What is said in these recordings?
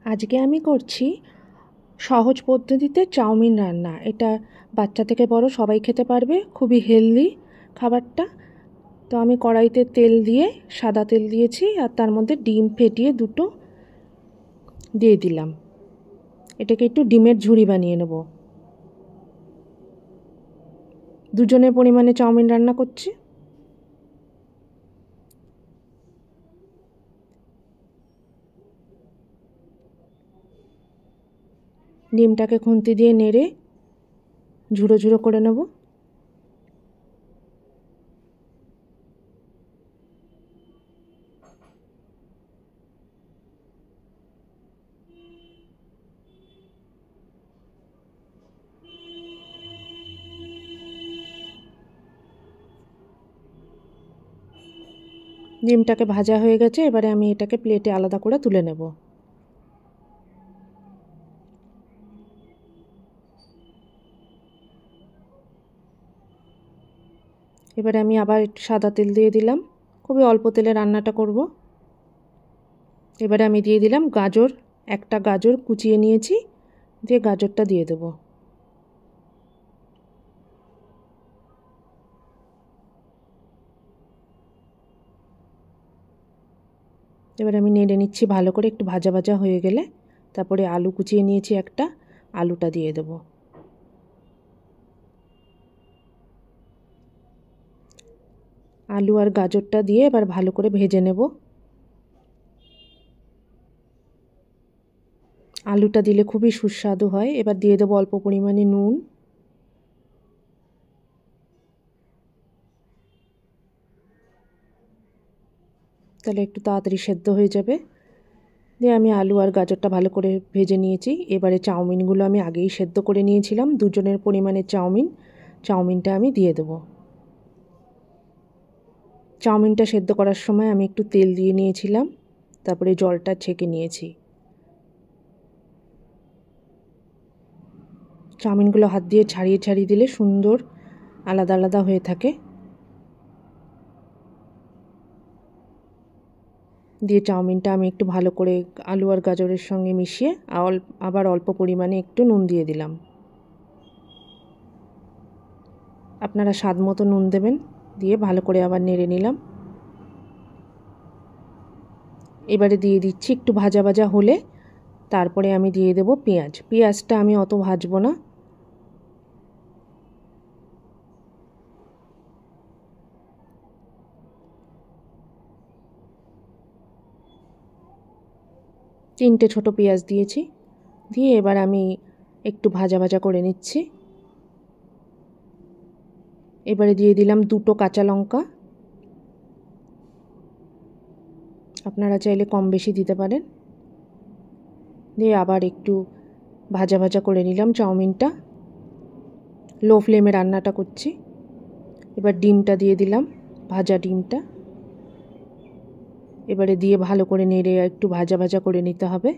আজকে আমি করছি সহজ পদ্ধতিতে চাউমিন রান্না। এটা বাচ্চা থেকে বড় সবাই খেতে পারবে, খুবই হেলদি খাবারটা। তো আমি কড়াইতে তেল দিয়ে, সাদা তেল দিয়েছি, আর তার মধ্যে ডিম ফেটিয়ে দুটো দিয়ে দিলাম। এটাকে একটু ডিমের ঝুড়ি বানিয়ে নেব। দুজনের পরিমাণে চাউমিন রান্না করছি। ডিমটাকে খুন্তি দিয়ে নেড়ে ঝুড়ো ঝুড়ো করে নেব। ডিমটাকে ভাজা হয়ে গেছে, এবারে আমি এটাকে প্লেটে আলাদা করে তুলে নেব। এবারে আমি আবার একটু সাদা তেল দিয়ে দিলাম, খুবই অল্প তেলে রান্নাটা করব। এবারে আমি দিয়ে দিলাম গাজর, একটা গাজর কুচিয়ে নিয়েছি, দিয়ে গাজরটা দিয়ে দেব। এবার আমি নেড়ে নিচ্ছি ভালো করে, একটু ভাজা ভাজা হয়ে গেলে তারপরে আলু কুচিয়ে নিয়েছি একটা, আলুটা দিয়ে দেব। আলু আর গাজরটা দিয়ে এবার ভালো করে ভেজে নেব। আলুটা দিলে খুবই সুস্বাদু হয়। এবার দিয়ে দেবো অল্প পরিমাণে নুন, তাহলে একটু তাড়াতাড়ি সেদ্ধ হয়ে যাবে। দিয়ে আমি আলু আর গাজরটা ভালো করে ভেজে নিয়েছি। এবারে চাউমিনগুলো আমি আগেই সেদ্ধ করে নিয়েছিলাম, দুজনের পরিমাণে চাউমিনটা আমি দিয়ে দেবো। চাউমিনটা সেদ্ধ করার সময় আমি একটু তেল দিয়ে নিয়েছিলাম, তারপরে জলটা ছেঁকে নিয়েছি। চাউমিনগুলো হাত দিয়ে ছাড়িয়ে ছাড়িয়ে দিলে সুন্দর আলাদা আলাদা হয়ে থাকে। দিয়ে চাউমিনটা আমি একটু ভালো করে আলু আর গাজরের সঙ্গে মিশিয়ে আবার অল্প পরিমাণে একটু নুন দিয়ে দিলাম। আপনারা স্বাদ মতো নুন দেবেন, দিয়ে ভালো করে আবার নেড়ে নিলাম। এবারে দিয়ে দিচ্ছি, একটু ভাজা ভাজা হলে তারপরে আমি দিয়ে দেব পেঁয়াজ। পেঁয়াজটা আমি অত ভাজবো না, তিনটে ছোট পেঁয়াজ দিয়েছি। দিয়ে এবার আমি একটু ভাজা ভাজা করে নিচ্ছি। এবারে দিয়ে দিলাম দুটো কাঁচা লঙ্কা, আপনারা চাইলে কম বেশি দিতে পারেন। দিয়ে আবার একটু ভাজা ভাজা করে নিলাম চাউমিনটা। লো ফ্লেমে রান্নাটা করছি। এবার ডিমটা দিয়ে দিলাম, ভাজা ডিমটা। এবারে দিয়ে ভালো করে নেড়ে একটু ভাজা ভাজা করে নিতে হবে।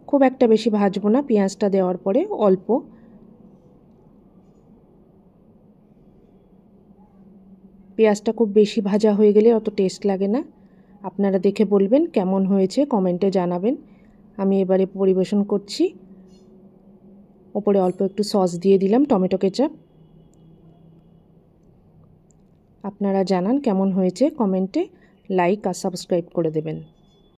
খুব একটা বেশি ভাজবো না, পেঁয়াজটা দেওয়ার পরে অল্প। পেঁয়াজটা খুব বেশি ভাজা হয়ে গেলে অত টেস্ট লাগে না। আপনারা দেখে বলবেন কেমন হয়েছে, কমেন্টে জানাবেন। আমি এবারে পরিবেশন করছি। ওপরে অল্প একটু সস দিয়ে দিলাম, টমেটো কেচাপ। আপনারা জানান কেমন হয়েছে, কমেন্টে লাইক আর সাবস্ক্রাইব করে দেবেন।